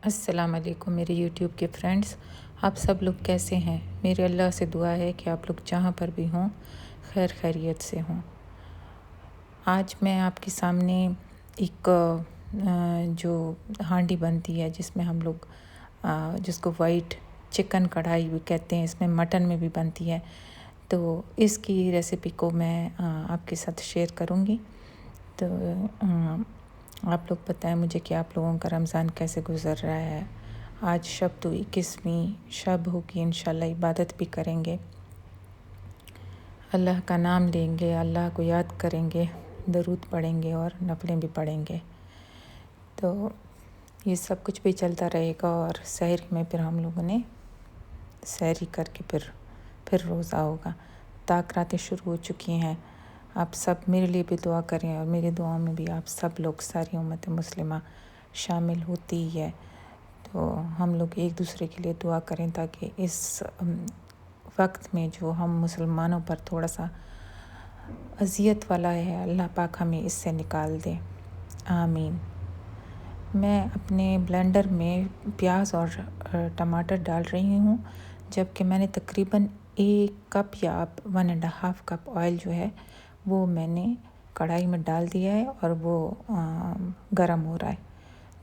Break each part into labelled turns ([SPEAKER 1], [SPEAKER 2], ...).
[SPEAKER 1] अस्सलाम वालेकुम मेरे यूट्यूब के फ्रेंड्स। आप सब लोग कैसे हैं? मेरे अल्लाह से दुआ है कि आप लोग जहाँ पर भी हों खैर खैरियत से हों। आज मैं आपके सामने एक जो हांडी बनती है जिसमें हम लोग जिसको वाइट चिकन कढ़ाई भी कहते हैं, इसमें मटन में भी बनती है, तो इसकी रेसिपी को मैं आपके साथ शेयर करूँगी। तो आप लोग बताएं मुझे कि आप लोगों का रमज़ान कैसे गुज़र रहा है। आज शब तो 21वीं शब होगी, इंशाल्लाह इबादत भी करेंगे, अल्लाह का नाम लेंगे, अल्लाह को याद करेंगे, दरूद पढ़ेंगे और नफलें भी पढ़ेंगे। तो ये सब कुछ भी चलता रहेगा और सहर में फिर हम लोगों ने सहरी करके फिर रोज़ा होगा। ताक़रातें शुरू हो चुकी हैं। आप सब मेरे लिए भी दुआ करें और मेरी दुआओं में भी आप सब लोग, सारी उम्मत मुस्लिमा शामिल होती ही है। तो हम लोग एक दूसरे के लिए दुआ करें ताकि इस वक्त में जो हम मुसलमानों पर थोड़ा सा अज़ियत वाला है, अल्लाह पाक हमें इससे निकाल दे, आमीन। मैं अपने ब्लेंडर में प्याज और टमाटर डाल रही हूँ, जबकि मैंने तकरीबन 1 कप या 1.5 कप ऑयल जो है वो मैंने कढ़ाई में डाल दिया है और वो गरम हो रहा है।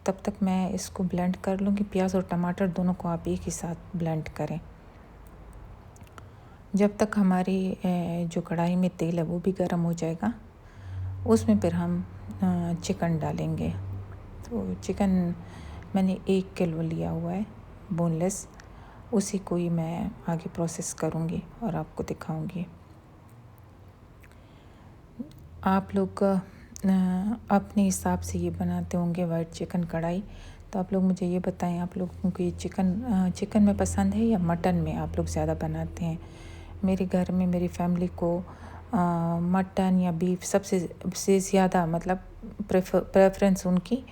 [SPEAKER 1] तब तक मैं इसको ब्लेंड कर लूँगी। प्याज और टमाटर दोनों को आप एक ही साथ ब्लेंड करें। जब तक हमारी जो कढ़ाई में तेल है वो भी गर्म हो जाएगा, उसमें फिर हम चिकन डालेंगे। तो चिकन मैंने 1 किलो लिया हुआ है, बोनलेस। उसी को ही मैं आगे प्रोसेस करूँगी और आपको दिखाऊँगी। आप लोग अपने हिसाब से ये बनाते होंगे वाइट चिकन कढ़ाई, तो आप लोग मुझे ये बताएं, आप लोगों को ये चिकन में पसंद है या मटन में आप लोग ज़्यादा बनाते हैं? मेरे घर में मेरी फैमिली को मटन या बीफ सबसे ज़्यादा मतलब प्रेफरेंस उनकी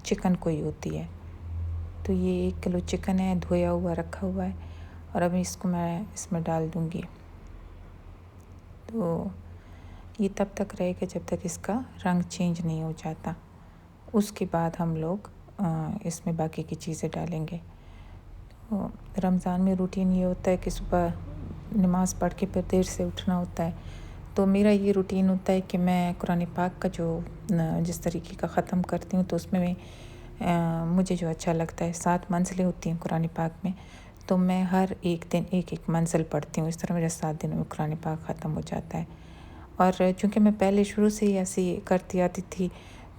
[SPEAKER 1] चिकन को ही होती है। तो ये 1 किलो चिकन है, धोया हुआ रखा हुआ है और अभी इसको मैं इसमें डाल दूँगी। तो ये तब तक रहेगा जब तक इसका रंग चेंज नहीं हो जाता। उसके बाद हम लोग इसमें बाकी की चीज़ें डालेंगे। तो रमज़ान में रूटीन ये होता है कि सुबह नमाज़ पढ़ के फिर देर से उठना होता है। तो मेरा ये रूटीन होता है कि मैं कुरान पाक का जो जिस तरीके का ख़त्म करती हूँ, तो उसमें मुझे जो अच्छा लगता है, 7 मंज़िलें होती हैं कुरान पाक में, तो मैं हर एक दिन एक मंज़िल पढ़ती हूँ। इस तरह मेरा 7 दिनों में कुरान पाक ख़त्म हो जाता है। और चूँकि मैं पहले शुरू से ही ऐसे करती आती थी,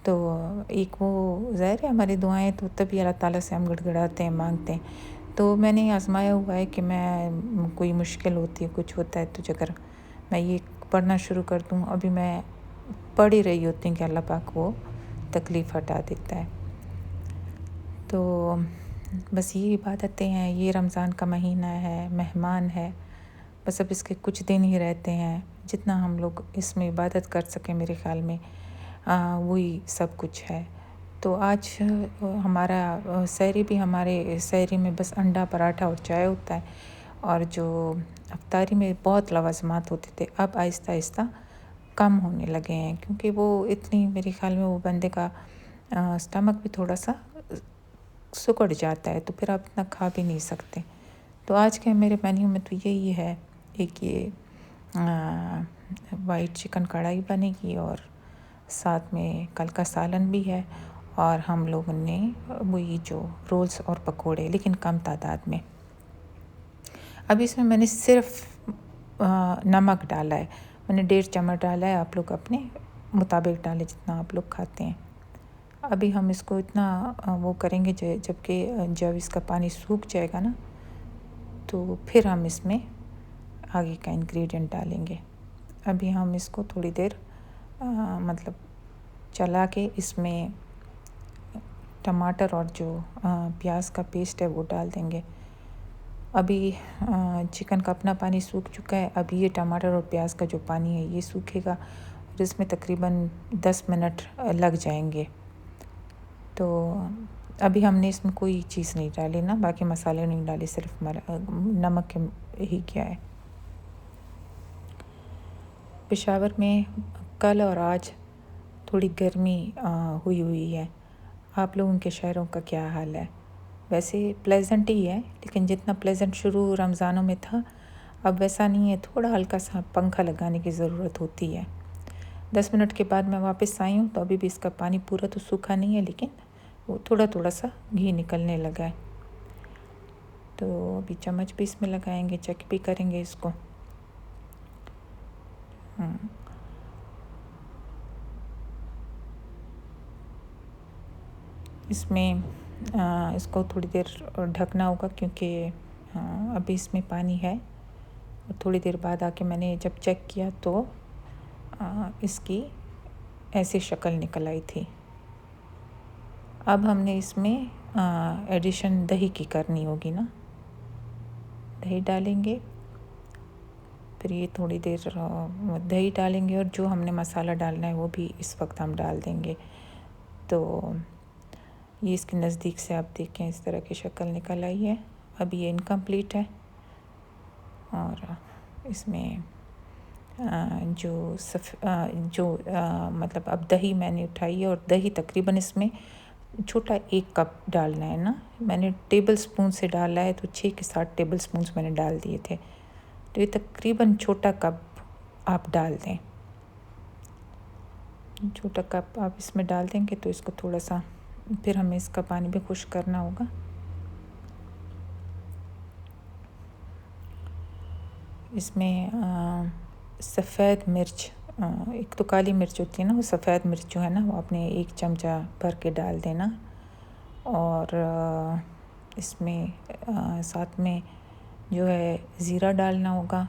[SPEAKER 1] तो एक वो ज़ाहिर है हमारी दुआएं तो तभी अल्लाह ताला से हम गिड़गिड़ाते हैं, मांगते हैं। तो मैंने आजमाया हुआ है कि मैं कोई मुश्किल होती है, कुछ होता है, तो अगर मैं ये पढ़ना शुरू कर दूँ, अभी मैं पढ़ ही रही होती हूँ कि अल्लाह पाक वो तकलीफ़ हटा देता है। तो बस ये इबादतें हैं, ये रमज़ान का महीना है, मेहमान है, बस अब इसके कुछ दिन ही रहते हैं। जितना हम लोग इसमें इबादत कर सकें, मेरे ख़्याल में वही सब कुछ है। तो आज हमारा सहरी भी, हमारे सहरी में बस अंडा, पराठा और चाय होता है। और जो अफ्तारी में बहुत लवाज़मात होते थे, अब आहिस्ता आहिस्ता कम होने लगे हैं, क्योंकि वो इतनी, मेरे ख़्याल में वो बंदे का स्टमक भी थोड़ा सा सिकुड़ जाता है, तो फिर आप इतना खा भी नहीं सकते। तो आज के मेरे मेन्यू में तो यही है, एक ये वाइट चिकन कढ़ाई बनेगी और साथ में कल का सालन भी है, और हम लोगों ने वही जो रोल्स और पकोड़े, लेकिन कम तादाद में। अब इसमें मैंने सिर्फ नमक डाला है, मैंने 1.5 चम्मच डाला है। आप लोग अपने मुताबिक डालें जितना आप लोग खाते हैं। अभी हम इसको इतना वो करेंगे जब इसका पानी सूख जाएगा ना, तो फिर हम इसमें आगे का इंग्रेडिएंट डालेंगे। अभी हम इसको थोड़ी देर मतलब चला के इसमें टमाटर और जो प्याज का पेस्ट है वो डाल देंगे। अभी चिकन का अपना पानी सूख चुका है, अभी ये टमाटर और प्याज का जो पानी है ये सूखेगा और इसमें तकरीबन 10 मिनट लग जाएंगे। तो अभी हमने इसमें कोई चीज़ नहीं डाली ना, बाकी मसाले नहीं डाले, सिर्फ नमक ही किया है। पेशावर में कल और आज थोड़ी गर्मी हुई है। आप लोगों के शहरों का क्या हाल है। वैसे प्लेजेंट ही है, लेकिन जितना प्लेजेंट शुरू रमज़ानों में था अब वैसा नहीं है। थोड़ा हल्का सा पंखा लगाने की ज़रूरत होती है। 10 मिनट के बाद मैं वापस आई हूँ तो अभी भी इसका पानी पूरा तो सूखा नहीं है, लेकिन वो थोड़ा थोड़ा सा घी निकलने लगा है। तो अभी चम्मच भी इसमें लगाएंगे, चेक भी करेंगे इसको। इसमें इसको थोड़ी देर ढकना होगा, क्योंकि अभी इसमें पानी है। और थोड़ी देर बाद आके मैंने जब चेक किया तो इसकी ऐसी शक्ल निकल आई थी। अब हमने इसमें एडिशन दही की करनी होगी ना। दही डालेंगे, फिर ये थोड़ी देर दही डालेंगे, और जो हमने मसाला डालना है वो भी इस वक्त हम डाल देंगे। तो ये इसके नज़दीक से आप देखें इस तरह की शक्ल निकल आई है। अब ये इनकम्प्लीट है, और इसमें मतलब अब दही मैंने उठाई है, और दही तकरीबन इसमें छोटा 1 कप डालना है ना। मैंने टेबल स्पून से डाला है तो 6 के 7 टेबल स्पून मैंने डाल दिए थे। तो ये तकरीबन छोटा कप आप डाल दें। छोटा कप आप इसमें डाल देंगे तो इसको थोड़ा सा, फिर हमें इसका पानी भी खुश करना होगा। इसमें सफ़ेद मिर्च, एक तो काली मिर्च होती है ना, वो सफ़ेद मिर्च जो है ना वो आपने 1 चमचा भर के डाल देना। और इसमें साथ में जो है ज़ीरा डालना होगा,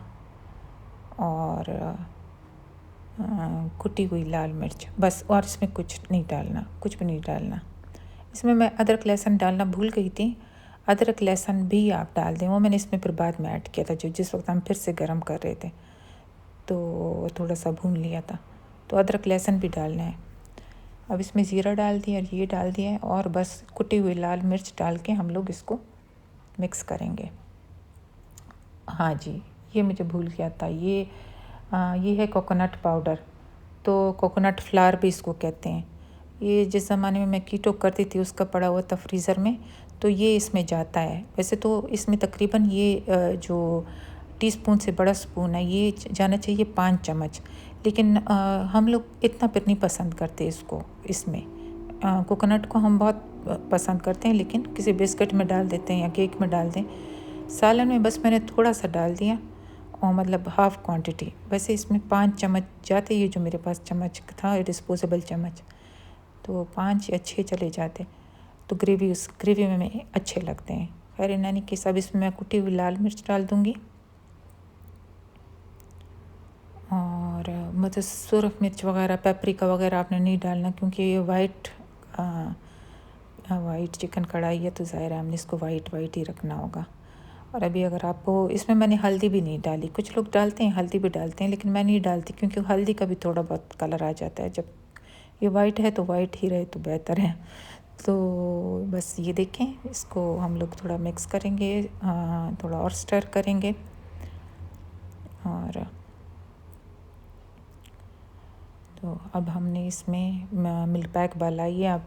[SPEAKER 1] और कुटी हुई लाल मिर्च, बस। और इसमें कुछ नहीं डालना, कुछ भी नहीं डालना। इसमें मैं अदरक लहसुन डालना भूल गई थी। अदरक लहसुन भी आप डाल दें, वो मैंने इसमें फिर बाद में ऐड किया था, जिस वक्त हम फिर से गर्म कर रहे थे तो थोड़ा सा भून लिया था। तो अदरक लहसुन भी डालना है। अब इसमें ज़ीरा डाल दिया और ये डाल दिया है, और बस कुटी हुई लाल मिर्च डाल के हम लोग इसको मिक्स करेंगे। हाँ जी, ये मुझे भूल गया था, ये है कोकोनट पाउडर। तो कोकोनट फ्लावर भी इसको कहते हैं। ये जिस ज़माने में मैं कीटो करती थी उसका पड़ा हुआ था फ्रीज़र में, तो ये इसमें जाता है। वैसे तो इसमें तकरीबन ये जो टीस्पून से बड़ा स्पून है ये जाना चाहिए 5 चम्मच, लेकिन हम लोग इतना फिर नहीं पसंद करते इसको। इसमें कोकोनट को हम बहुत पसंद करते हैं, लेकिन किसी बिस्किट में डाल देते हैं या केक में डाल दें। सालन में बस मैंने थोड़ा सा डाल दिया, और मतलब हाफ़ क्वांटिटी। वैसे इसमें 5 चम्मच जाते, ये जो मेरे पास चम्मच था डिस्पोजेबल चम्मच, तो 5 या 6 चले जाते, तो उस ग्रेवी में अच्छे लगते हैं। खैर नानी के सब इसमें मैं कुटी हुई लाल मिर्च डाल दूँगी, और मतलब सुरख मिर्च वगैरह, पेपरिका वगैरह आपने नहीं डालना, क्योंकि ये वाइट चिकन कढ़ाई है, तो ज़ाहिर है हमने इसको वाइट ही रखना होगा। और अभी अगर आपको, इसमें मैंने हल्दी भी नहीं डाली। कुछ लोग डालते हैं, हल्दी भी डालते हैं, लेकिन मैं नहीं डालती, क्योंकि हल्दी का भी थोड़ा बहुत कलर आ जाता है। जब ये वाइट है तो वाइट ही रहे तो बेहतर है। तो बस ये देखें, इसको हम लोग थोड़ा मिक्स करेंगे, थोड़ा और स्टर करेंगे। और तो अब हमने इसमें मिल्क पैक मलाई, या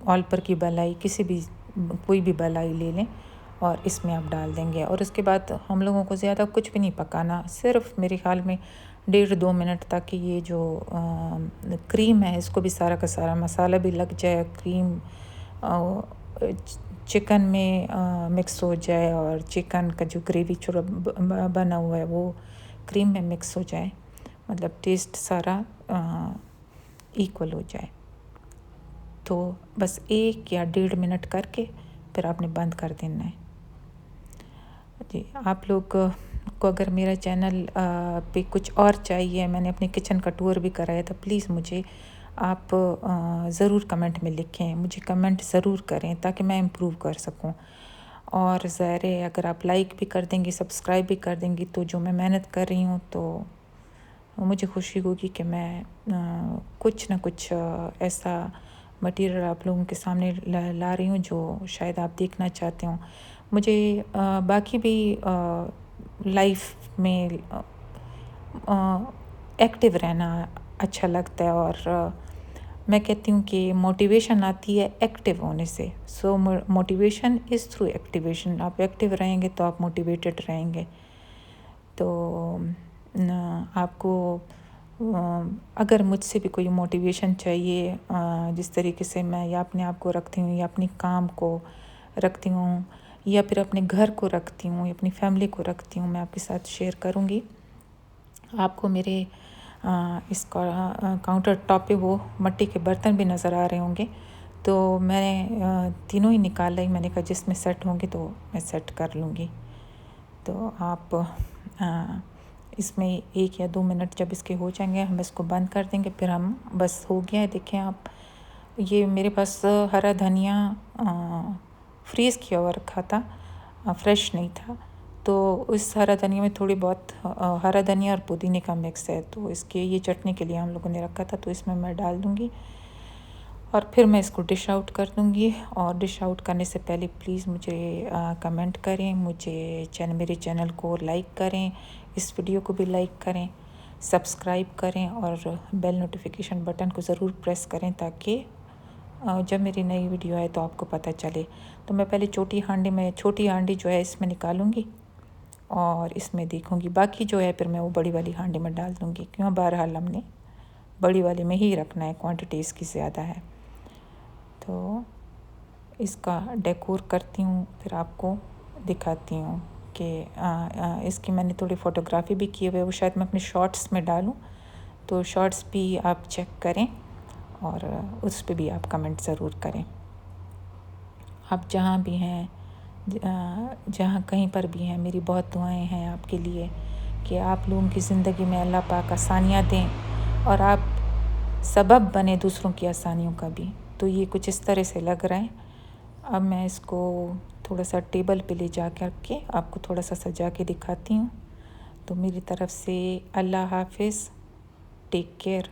[SPEAKER 1] ऑल पर की मलाई, कोई भी मलाई ले लें, और इसमें आप डाल देंगे। और उसके बाद हम लोगों को ज़्यादा कुछ भी नहीं पकाना, सिर्फ मेरे ख्याल में 1.5-2 मिनट, ताकि ये जो क्रीम है इसको भी सारा का सारा मसाला भी लग जाए, क्रीम चिकन में मिक्स हो जाए, और चिकन का जो ग्रेवी छोड़ा बना हुआ है वो क्रीम में मिक्स हो जाए, मतलब टेस्ट सारा इक्वल हो जाए। तो बस 1 या 1.5 मिनट करके फिर आपने बंद कर देना है जी। आप लोग को अगर मेरा चैनल पे कुछ और चाहिए, मैंने अपने किचन का टूर भी कराया था, प्लीज़ मुझे आप ज़रूर कमेंट में लिखें, मुझे कमेंट ज़रूर करें ताकि मैं इम्प्रूव कर सकूं। और ज़ाहिर है अगर आप लाइक भी कर देंगी, सब्सक्राइब भी कर देंगी, तो जो मैं मेहनत कर रही हूँ तो मुझे खुशी होगी कि मैं कुछ ना कुछ ऐसा मटेरियल आप लोगों के सामने ला रही हूँ जो शायद आप देखना चाहते हो। मुझे बाकी भी लाइफ में एक्टिव रहना अच्छा लगता है, और मैं कहती हूँ कि मोटिवेशन आती है एक्टिव होने से। सो मोटिवेशन इज़ थ्रू एक्टिवेशन। आप एक्टिव रहेंगे तो आप मोटिवेटेड रहेंगे। तो आपको अगर मुझसे भी कोई मोटिवेशन चाहिए, जिस तरीके से मैं या अपने आप को रखती हूँ या अपनी काम को रखती हूँ या फिर अपने घर को रखती हूँ या अपनी फैमिली को रखती हूँ, मैं आपके साथ शेयर करूँगी। आपको मेरे इस काउंटर टॉप पे वो मिट्टी के बर्तन भी नज़र आ रहे होंगे। तो मैंने तीनों ही निकाल ली। मैंने कहा जिसमें सेट होंगे तो मैं सेट कर लूँगी। तो आप इसमें 1 या 2 मिनट जब इसके हो जाएंगे हम इसको बंद कर देंगे। फिर हम बस हो गया है। देखें आप, ये मेरे पास हरा धनिया फ्रीज़ किया हुआ रखा था, फ्रेश नहीं था। तो इस हरा धनिया में थोड़ी बहुत हरा धनिया और पुदीने का मिक्स है, तो इसके ये चटनी के लिए हम लोगों ने रखा था, तो इसमें मैं डाल दूँगी और फिर मैं इसको डिश आउट कर दूँगी। और डिश आउट करने से पहले प्लीज़ मुझे कमेंट करें, मुझे मेरे चैनल को लाइक करें, इस वीडियो को भी लाइक करें, सब्सक्राइब करें और बेल नोटिफिकेशन बटन को ज़रूर प्रेस करें ताकि जब मेरी नई वीडियो आए तो आपको पता चले। तो मैं पहले छोटी हांडी जो है इसमें निकालूंगी और इसमें देखूंगी। बाकी जो है फिर मैं वो बड़ी वाली हांडी में डाल दूंगी, क्यों बहरहाल हमने बड़ी वाली में ही रखना है, क्वांटिटी इसकी ज़्यादा है। तो इसका डेकोर करती हूँ, फिर आपको दिखाती हूँ कि इसकी मैंने थोड़ी फ़ोटोग्राफी भी की हुई है, वो शायद मैं अपने शॉर्ट्स में डालूँ। तो शॉर्ट्स भी आप चेक करें और उस पे भी आप कमेंट ज़रूर करें। आप जहाँ भी हैं, जहाँ कहीं पर भी हैं, मेरी बहुत दुआएं हैं आपके लिए कि आप लोगों की ज़िंदगी में अल्लाह पाक आसानियाँ दें और आप सबब बने दूसरों की आसानियों का भी। तो ये कुछ इस तरह से लग रहा है। अब मैं इसको थोड़ा सा टेबल पे ले जा कर के आपको थोड़ा सा सजा के दिखाती हूँ। तो मेरी तरफ़ से अल्लाह हाफ़िज़, टेक केयर।